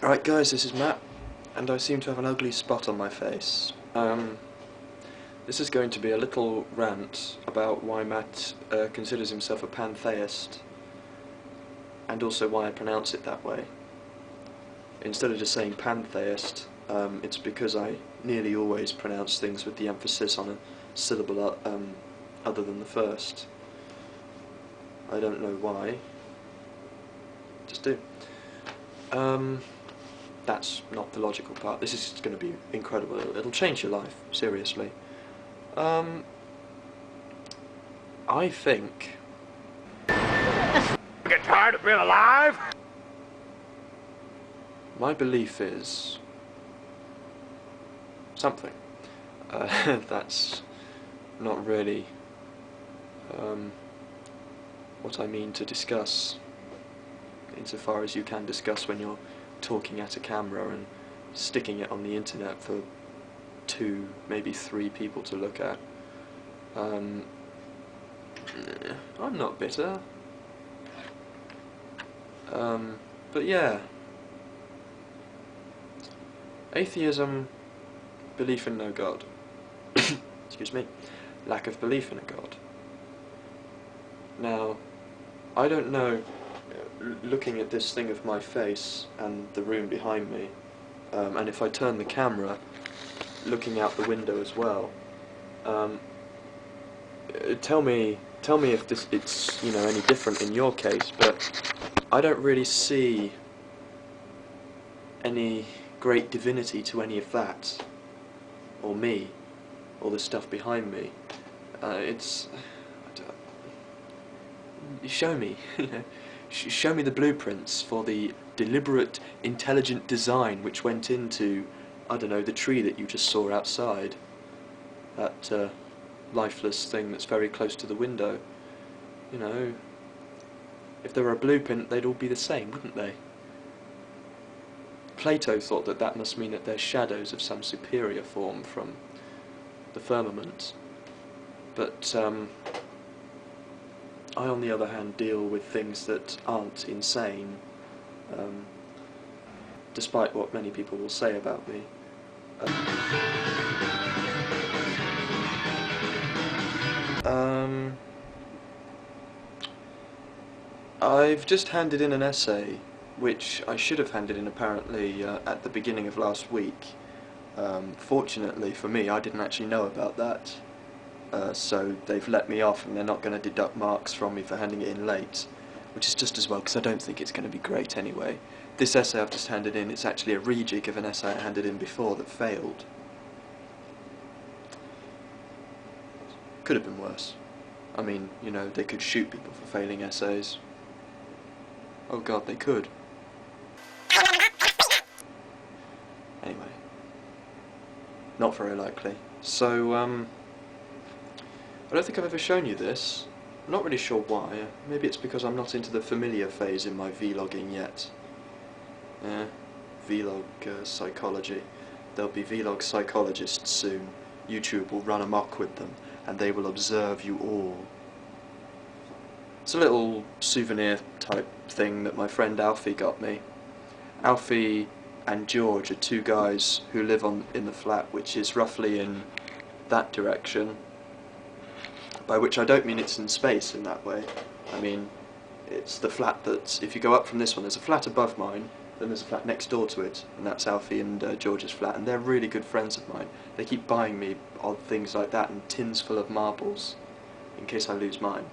Alright guys, this is Matt, and I seem to have an ugly spot on my face. This is going to be a little rant about why Matt considers himself a pantheist, and also why I pronounce it that way. Instead of just saying pantheist, it's because I nearly always pronounce things with the emphasis on a syllable other than the first. I don't know why, just do. That's not the logical part. This is going to be incredible. It'll change your life, seriously. I think... Get tired of being alive? My belief is... something. That's not really what I mean to discuss, insofar as you can discuss when you're talking at a camera and sticking it on the internet for 2, maybe 3 people to look at. I'm not bitter. But yeah. Atheism, belief in no God. Excuse me. Lack of belief in a God. Now, I don't know, looking at this thing of my face and the room behind me, and if I turn the camera, looking out the window as well, tell me if it's any different in your case, but I don't really see any great divinity to any of that, or me, or the stuff behind me. Show me, show me the blueprints for the deliberate, intelligent design which went into, I don't know, the tree that you just saw outside. That lifeless thing that's very close to the window. You know, if there were a blueprint, they'd all be the same, wouldn't they? Plato thought that that must mean that they're shadows of some superior form from the firmament. But I, on the other hand, deal with things that aren't insane, despite what many people will say about me. I've just handed in an essay, which I should have handed in apparently at the beginning of last week. Fortunately for me, I didn't actually know about that. So they've let me off and they're not going to deduct marks from me for handing it in late, which is just as well, because I don't think it's going to be great anyway. This essay I've just handed in, it's actually a rejig of an essay I handed in before that failed. Could have been worse. I mean, you know, they could shoot people for failing essays. Oh god, they could. Anyway. Not very likely. So, I don't think I've ever shown you this. I'm not really sure why. Maybe it's because I'm not into the familiar phase in my vlogging yet. Vlog psychology. There'll be vlog psychologists soon. YouTube will run amok with them, and they will observe you all. It's a little souvenir type thing that my friend Alfie got me. Alfie and George are 2 guys who live in the flat, which is roughly in that direction. By which I don't mean it's in space in that way. I mean, it's the flat that, if you go up from this one, there's a flat above mine, then there's a flat next door to it, and that's Alfie and George's flat, and they're really good friends of mine. They keep buying me odd things like that and tins full of marbles, in case I lose mine.